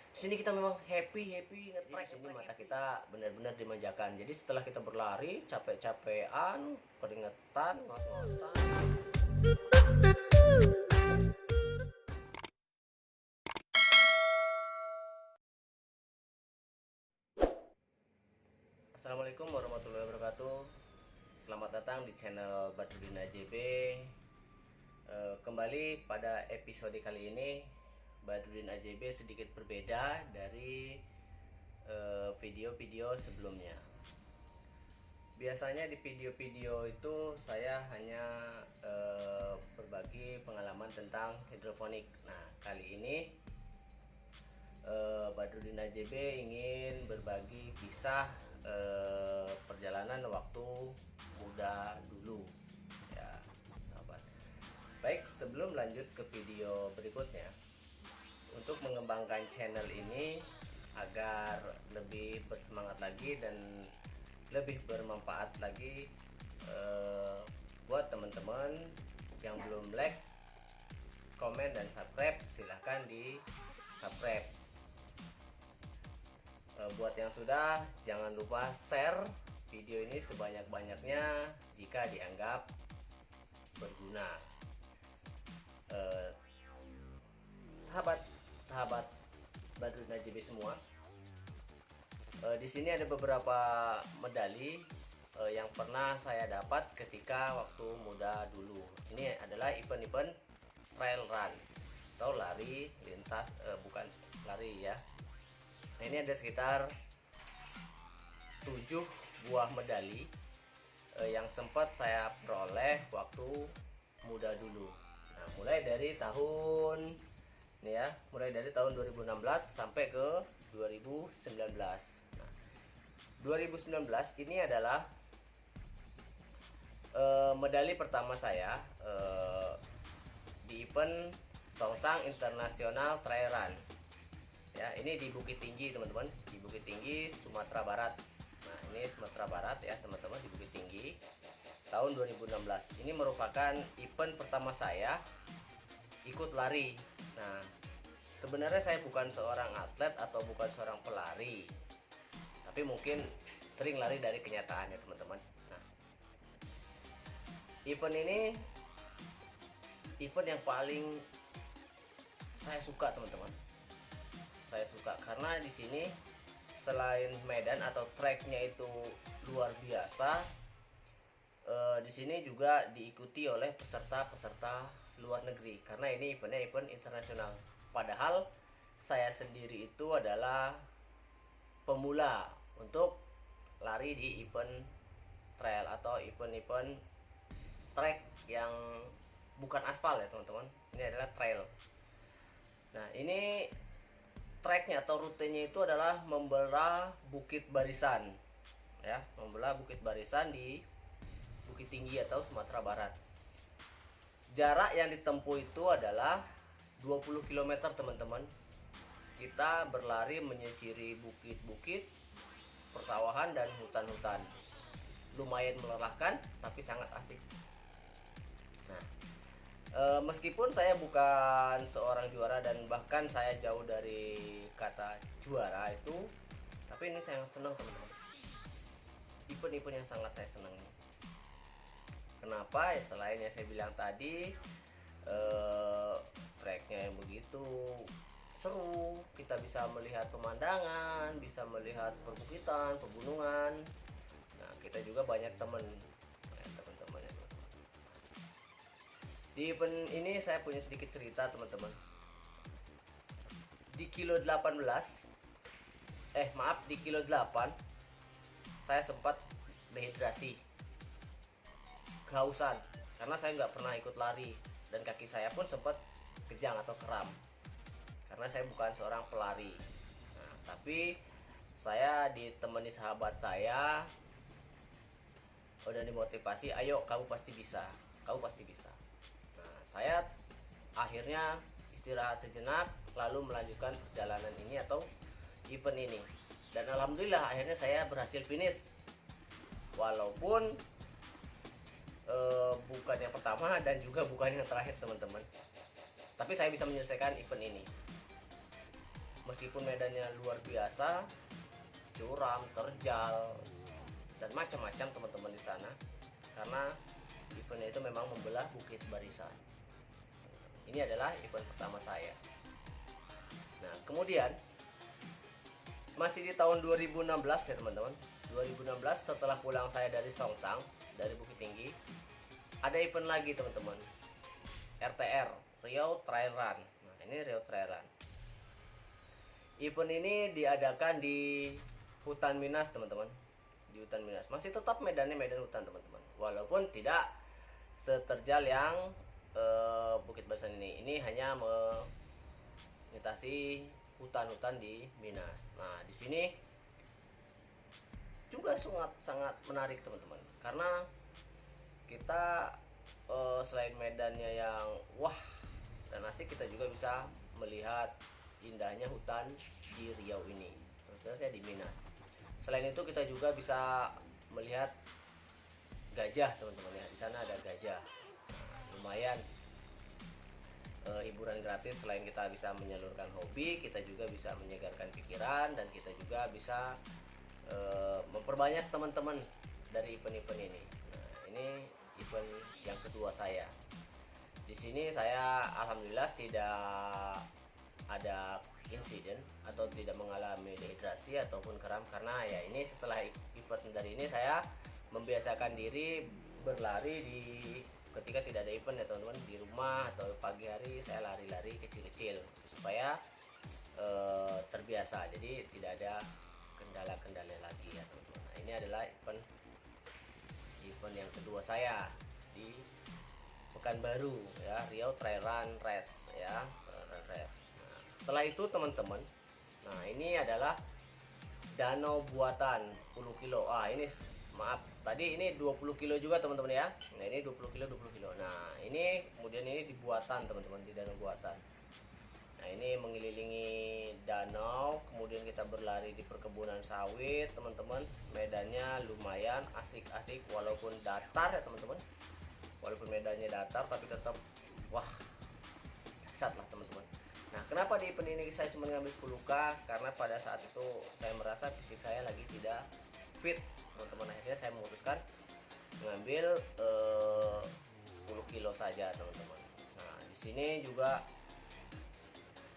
Di sini kita memang happy ngetrek. Di sini mata kita benar-benar dimanjakan. Jadi setelah kita berlari capek-capean, keringetan, ngos-ngosan. Assalamualaikum warahmatullahi wabarakatuh. Selamat datang di channel Badrudin AJB. Kembali pada episode kali ini, Badrudin AJB sedikit berbeda dari video-video sebelumnya. Biasanya di video-video itu saya hanya berbagi pengalaman tentang hidroponik. Nah, kali ini Badrudin AJB ingin berbagi kisah perjalanan waktu muda dulu, ya sahabat. Baik, sebelum lanjut ke video berikutnya, untuk mengembangkan channel ini agar lebih bersemangat lagi dan lebih bermanfaat lagi buat teman-teman yang belum like, komen, dan subscribe, silahkan di subscribe. Buat yang sudah, jangan lupa share video ini sebanyak-banyaknya jika dianggap berguna. Sahabat Badrudin AJB semua, di sini ada beberapa medali yang pernah saya dapat ketika waktu muda dulu. Ini adalah event-event trail run atau lari lintas, bukan lari ya. Nah, ini ada sekitar 7 buah medali yang sempat saya peroleh waktu muda dulu. Nah, mulai dari tahun 2016 sampai ke 2019. Nah, 2019 ini adalah medali pertama saya di event Songsang International Trail Run. Ya, ini di Bukit Tinggi, teman-teman, di Bukit Tinggi, Sumatera Barat. Nah, ini Sumatera Barat ya, teman-teman, di Bukit Tinggi tahun 2016. Ini merupakan event pertama saya ikut lari. Nah, sebenarnya saya bukan seorang atlet atau bukan seorang pelari, tapi mungkin sering lari dari kenyataan ya, teman-teman. Nah, event ini event yang paling saya suka, teman-teman. Saya suka karena di sini selain medan atau treknya itu luar biasa, di sini juga diikuti oleh peserta-peserta luar negeri karena ini eventnya event internasional. Padahal saya sendiri itu adalah pemula untuk lari di event trail atau event-event trek yang bukan aspal ya, teman-teman. Ini adalah trail. Nah, ini treknya atau rutenya itu adalah membelah Bukit Barisan, ya, membelah Bukit Barisan di Bukit Tinggi atau Sumatera Barat. Jarak yang ditempuh itu adalah 20 km, teman-teman. Kita berlari menyisiri bukit-bukit, persawahan, dan hutan-hutan. Lumayan melelahkan, tapi sangat asik. Nah, meskipun saya bukan seorang juara dan bahkan saya jauh dari kata juara itu, tapi ini saya sangat senang, teman-teman. Event-event yang sangat saya senang. Kenapa? Ya, selain yang saya bilang tadi, treknya yang begitu seru, kita bisa melihat pemandangan, bisa melihat perbukitan, pegunungan. Nah, kita juga banyak teman. Di event ini saya punya sedikit cerita, teman-teman. Di kilo 18, di kilo 8 saya sempat dehidrasi, kehausan, karena saya nggak pernah ikut lari dan kaki saya pun sempat kejang atau kram karena saya bukan seorang pelari. Nah, tapi saya ditemani sahabat saya, udah dimotivasi, ayo kamu pasti bisa, kamu pasti bisa. Saya akhirnya istirahat sejenak lalu melanjutkan perjalanan ini atau event ini, dan alhamdulillah akhirnya saya berhasil finish walaupun bukan yang pertama dan juga bukan yang terakhir, teman-teman, tapi saya bisa menyelesaikan event ini. meskipun medannya luar biasa, curam, terjal, dan macam-macam teman-teman di sana, karena eventnya itu memang membelah Bukit Barisan. Ini adalah event pertama saya. Nah, kemudian masih di tahun 2016 ya teman-teman. 2016 setelah pulang saya dari Songsang, dari Bukit Tinggi, ada event lagi teman-teman. RTR, Riau Trail Run. Nah, ini Riau Trail Run. Event ini diadakan di hutan Minas teman-teman. Di hutan Minas. Masih tetap medannya medan hutan teman-teman. Walaupun tidak seterjal yang Bukit Barisan ini. Ini hanya melintasi hutan-hutan di Minas. Nah, di sini juga sangat menarik teman-teman, karena kita selain medannya yang wah dan asik, kita juga bisa melihat indahnya hutan di Riau ini, terusnya di Minas. Selain itu kita juga bisa melihat gajah teman-teman ya. Di sana ada gajah. Nah, lumayan hiburan gratis. Selain kita bisa menyalurkan hobi, kita juga bisa menyegarkan pikiran, dan kita juga bisa memperbanyak teman-teman dari event-event ini. Nah, ini event yang kedua saya. Di sini saya alhamdulillah tidak ada insiden atau tidak mengalami dehidrasi ataupun kram, karena ya ini setelah event dari ini saya membiasakan diri berlari di ketika tidak ada event ya teman-teman. Di rumah atau pagi hari saya lari-lari kecil-kecil supaya terbiasa, jadi tidak ada kendala-kendala lagi ya teman-teman. Nah, ini adalah event yang kedua saya di Pekanbaru ya, Riau Trail Run Race ya, race. Nah, setelah itu teman-teman, nah ini adalah danau buatan 10 kilo. Ini maaf, tadi ini 20 kilo juga teman-teman ya. Nah, ini 20 kilo. Nah, ini kemudian ini di buatan teman-teman, di danau buatan. Nah, ini mengelilingi danau, kemudian kita berlari di perkebunan sawit teman-teman. Medannya lumayan asik-asik walaupun datar ya teman-teman. Walaupun medannya datar tapi tetap wah, dahsyat lah teman-teman. Nah, kenapa di event ini saya cuma ngambil 10K? Karena pada saat itu saya merasa fisik saya lagi tidak fit teman-teman. Akhirnya saya memutuskan mengambil 10 kilo saja teman-teman. Nah, di sini juga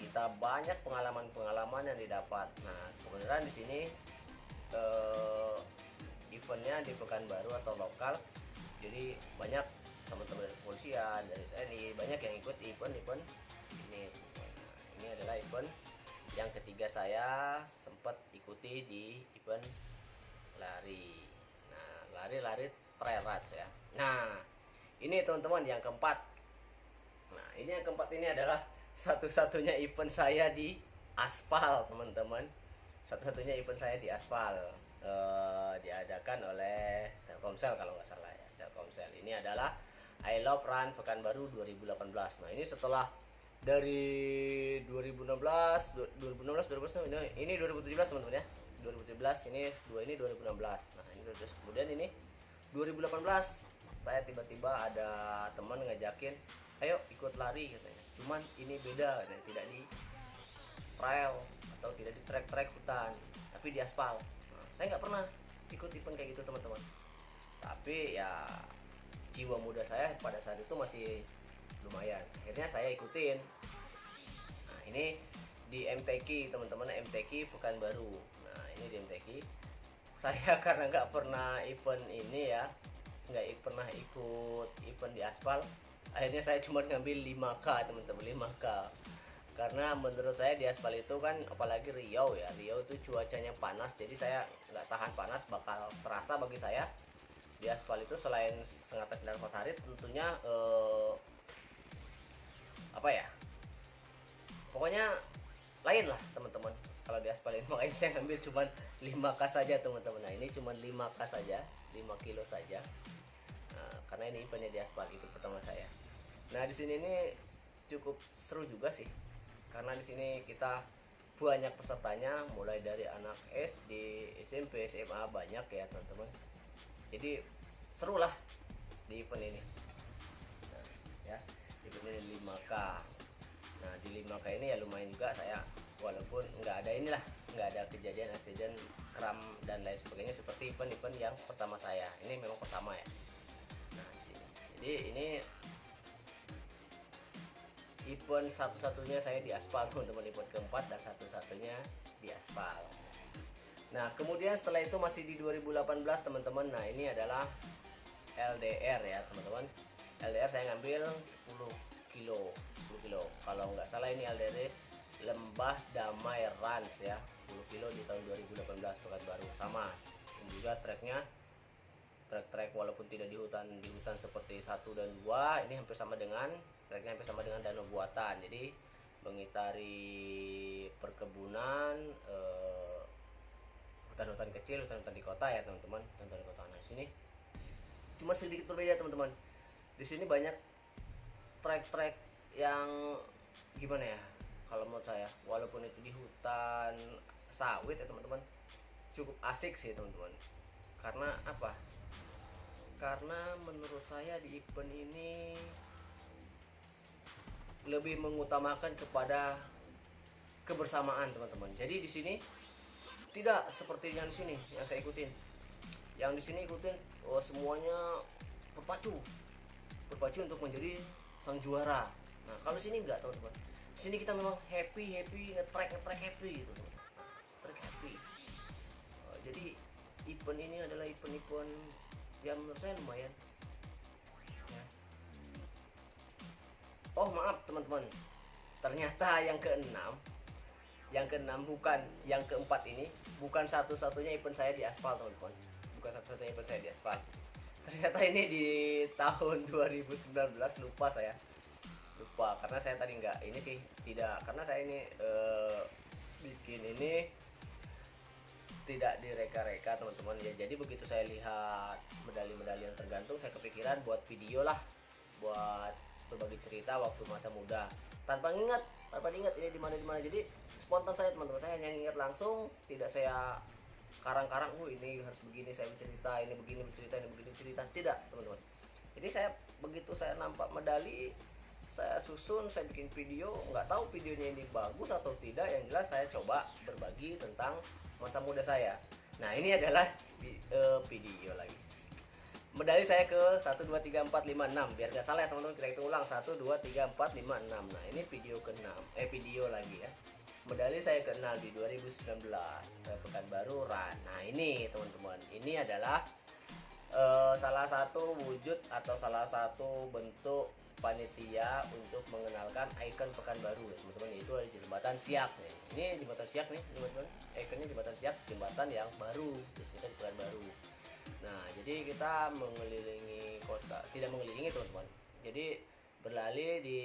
kita banyak pengalaman-pengalaman yang didapat. Nah, kebenaran di sini eventnya di Pekanbaru atau lokal, jadi banyak teman-teman dari kepolisian, dari TNI, banyak yang ikut event-event ini. Nah, ini adalah event yang ketiga saya sempat ikuti di event lari. Nah, lari trail runs ya. Nah, ini teman-teman yang keempat. Nah, ini yang keempat ini adalah satu-satunya event saya di aspal teman-teman. Satu-satunya event saya di aspal, diadakan oleh Telkomsel kalau nggak salah ya, Telkomsel. Ini adalah I Love Run Pekanbaru 2018. Nah, ini setelah dari 2016 ini 2017 teman-teman ya. 2017 ini 2016. Nah, ini 2017. Kemudian ini 2018 saya tiba-tiba ada teman ngajakin, ayo ikut lari katanya. Cuman ini beda katanya, tidak di trail atau tidak di trek-trek hutan, tapi di aspal. Nah, saya nggak pernah ikut event kayak gitu teman-teman. Tapi ya jiwa muda saya pada saat itu masih lumayan. Akhirnya saya ikutin. Nah, ini di MTQ teman-teman, MTQ Pekanbaru. Nah, ini di MTQ. Saya karena nggak pernah event ini ya, nggak pernah ikut event di aspal, akhirnya saya cuma ngambil 5K teman-teman, 5K. Karena menurut saya di aspal itu kan, apalagi Riau ya, Riau itu cuacanya panas, jadi saya nggak tahan panas, bakal terasa bagi saya. Di aspal itu selain sengaja sinar matahari, tentunya apa ya, pokoknya lain lah teman-teman kalau di aspal ini. Makanya saya ngambil cuma 5K saja teman-teman. Nah, ini cuma 5K saja, 5 kilo saja. Nah, karena ini eventnya di aspal, itu pertama saya. Nah, di sini ini cukup seru juga sih, karena di sini kita banyak pesertanya, mulai dari anak SD, SMP, SMA, banyak ya teman-teman. Jadi seru lah di event ini. Nah, ya, event ini 5K. Nah, di 5K ini ya lumayan juga saya walaupun nggak ada inilah, nggak ada kejadian accident, kram dan lain sebagainya seperti event-event yang pertama saya. Ini memang pertama ya. Nah di sini, jadi ini event satu-satunya saya di aspal teman-teman, event keempat dan satu-satunya di aspal. Nah kemudian setelah itu masih di 2018 teman-teman. Nah ini adalah LDR ya teman-teman. LDR saya ngambil 10 kilo kalau nggak salah. Ini LDR Lembah Damai Rans ya, 10 kilo di tahun 2018 Pekanbaru. Sama ini juga treknya, trek walaupun tidak di hutan seperti 1 dan 2, ini hampir sama dengan treknya, hampir sama dengan danau buatan. Jadi mengitari perkebunan, hutan-hutan kecil, hutan-hutan di kota ya teman-teman, hutan di kota. Nah sini cuma sedikit berbeda teman-teman. Di sini banyak trek-trek yang gimana ya, kalau menurut saya walaupun itu di hutan sawit ya teman-teman, cukup asik sih teman-teman. Karena apa? Karena menurut saya di event ini lebih mengutamakan kepada kebersamaan teman-teman. Jadi di sini tidak seperti yang di sini yang saya ikutin. Yang di sini ikutin semuanya berpacu untuk menjadi sang juara. Nah kalau sini enggak teman-teman. Di sini kita memang happy ngetrek happy gitu teman. Trek happy. Jadi event ini adalah event yang menurut saya lumayan ya. Oh maaf teman-teman, ternyata yang keenam bukan yang keempat, ini bukan satu-satunya event saya di aspal teman-teman, bukan satu-satunya event saya di aspal. Ternyata ini di tahun 2019, lupa karena saya tadi nggak ini sih, tidak, karena saya ini bikin ini tidak direka-reka teman-teman ya. Jadi begitu saya lihat medali-medali yang tergantung, saya kepikiran buat video lah, buat berbagi cerita waktu masa muda tanpa diingat ini di mana. Jadi spontan saya teman-teman, saya hanya ingat langsung, tidak saya karang-karang ini harus begini saya bercerita, ini begini bercerita, ini begitu cerita, tidak teman-teman. Jadi saya begitu saya nampak medali, saya susun, saya bikin video. Nggak tahu videonya ini bagus atau tidak, yang jelas saya coba berbagi tentang masa muda saya. Nah ini adalah video lagi. Medali saya ke 1, 2, 3, 4, 5, 6. Biar gak salah ya teman-teman, kita hitung ulang 1, 2, 3, 4, 5, 6. Nah ini video ke-6, video lagi ya. Medali saya ke-6 di 2019 Pekanbaru Run. Nah ini teman-teman, ini adalah salah satu wujud atau salah satu bentuk panitia untuk mengenalkan ikon Pekanbaru ya teman-teman, yaitu jembatan Siak nih. Ini jembatan Siak nih teman-teman, ikonnya jembatan Siak, jembatan yang baru kita di Pekanbaru. Nah jadi kita mengelilingi kota, tidak mengelilingi teman-teman, jadi berlari di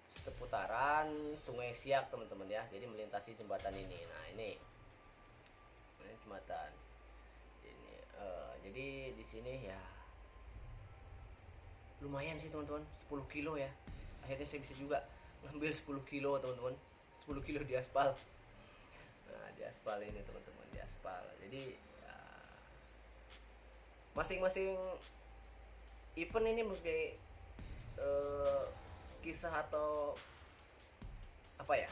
seputaran Sungai Siak teman-teman ya, jadi melintasi jembatan ini. Nah ini jembatan ini, jadi di sini ya lumayan sih teman-teman, 10 kilo ya. Akhirnya saya bisa juga ngambil 10 kilo teman-teman, 10 kilo di aspal. Nah di aspal ini teman-teman, di aspal. Jadi ya, masing-masing event ini mempunyai kisah atau apa ya,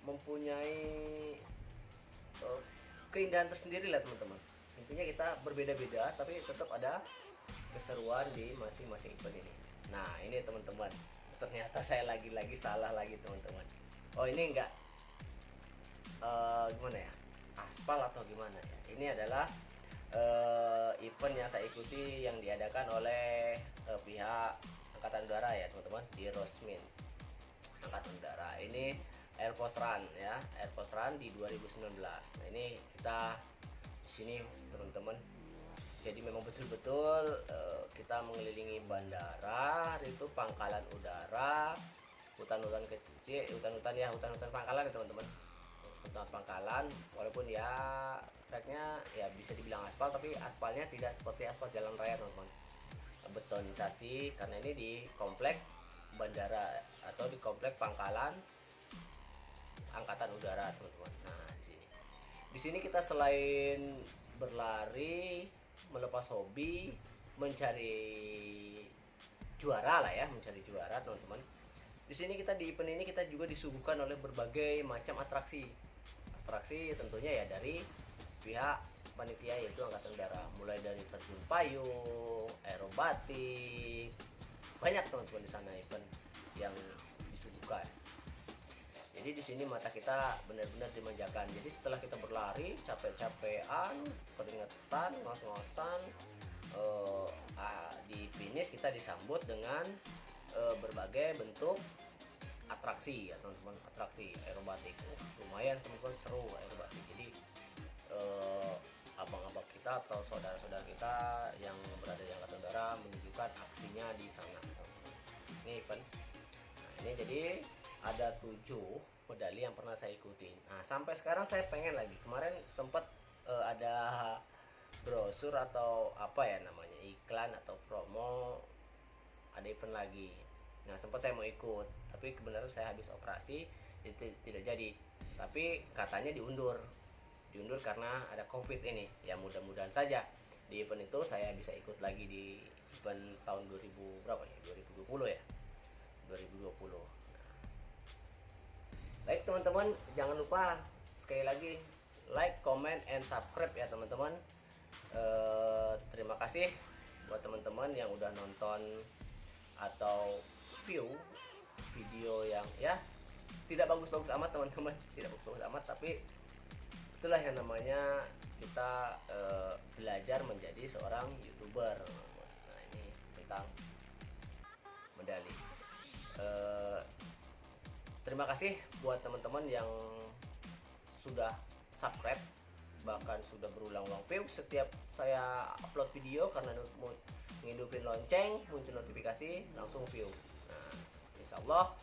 mempunyai keindahan tersendiri lah teman-teman. Intinya kita berbeda-beda tapi tetap ada keseruan di masing-masing event ini. Nah ini teman-teman, ternyata saya lagi-lagi salah lagi teman-teman. Oh ini enggak gimana ya, aspal atau gimana ya. Ini adalah event yang saya ikuti yang diadakan oleh pihak Angkatan Udara ya teman-teman, di Rosmin Angkatan Udara. Ini Air Force Run ya, Air Force Run di 2019. Nah ini kita di sini teman-teman, jadi memang betul-betul kita mengelilingi bandara, itu pangkalan udara, hutan-hutan kecil, hutan-hutan pangkalan ya teman-teman, hutan pangkalan. Walaupun ya treknya ya bisa dibilang aspal, tapi aspalnya tidak seperti aspal jalan raya teman-teman, betonisasi, karena ini di komplek bandara atau di komplek pangkalan Angkatan Udara teman-teman. Nah di sini kita selain berlari, melepas hobi, mencari juara lah ya, mencari juara teman-teman. Di sini kita di event ini kita juga disuguhkan oleh berbagai macam atraksi. Atraksi tentunya ya dari pihak panitia, yaitu Angkatan Udara, mulai dari terjun payung, aerobatik, banyak teman-teman di sana event yang disuguhkan. Jadi di sini mata kita benar-benar dimanjakan. Jadi setelah kita berlari capek-capean, keringetan, ngos-ngosan, di finish kita disambut dengan berbagai bentuk atraksi ya teman-teman, atraksi aerobatik. Lumayan teman-teman, seru aerobatik. Jadi abang-abang kita atau saudara-saudara kita yang berada di Angkatan Udara menunjukkan aksinya di sana. Ini event. Nah, ini jadi ada 7 medali yang pernah saya ikutin. Nah, sampai sekarang saya pengen lagi. Kemarin sempat ada brosur atau apa ya namanya, iklan atau promo, ada event lagi. Nah, sempat saya mau ikut, tapi kebenaran saya habis operasi, jadi tidak jadi. Tapi katanya diundur karena ada COVID ini. Ya mudah-mudahan saja di event itu saya bisa ikut lagi di event tahun 2000 berapa ya? 2020 ya. 2020. Baik teman-teman, jangan lupa sekali lagi like, comment, and subscribe ya teman-teman. Terima kasih buat teman-teman yang udah nonton atau view video yang ya tidak bagus-bagus amat teman-teman, tidak bagus-bagus amat, tapi itulah yang namanya kita belajar menjadi seorang YouTuber. Nah, ini tentang medali. Terima kasih buat teman-teman yang sudah subscribe, bahkan sudah berulang-ulang view setiap saya upload video, karena mau ngidupin lonceng muncul notifikasi langsung view. Nah, insya Allah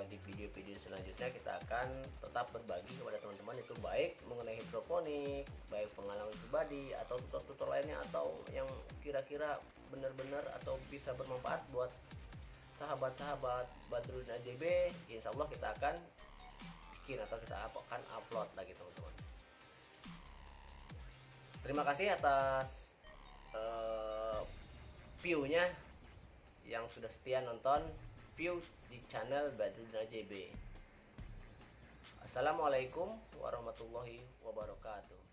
di video-video selanjutnya kita akan tetap berbagi kepada teman-teman, itu baik mengenai hidroponik, baik pengalaman pribadi atau tutor-tutor lainnya, atau yang kira-kira benar-benar atau bisa bermanfaat buat sahabat-sahabat Badrudin AJB. Insya Allah kita akan bikin atau kita akan upload lagi teman-teman. Terima kasih atas view-nya yang sudah setia nonton view di channel Badrudin AJB. Assalamualaikum warahmatullahi wabarakatuh.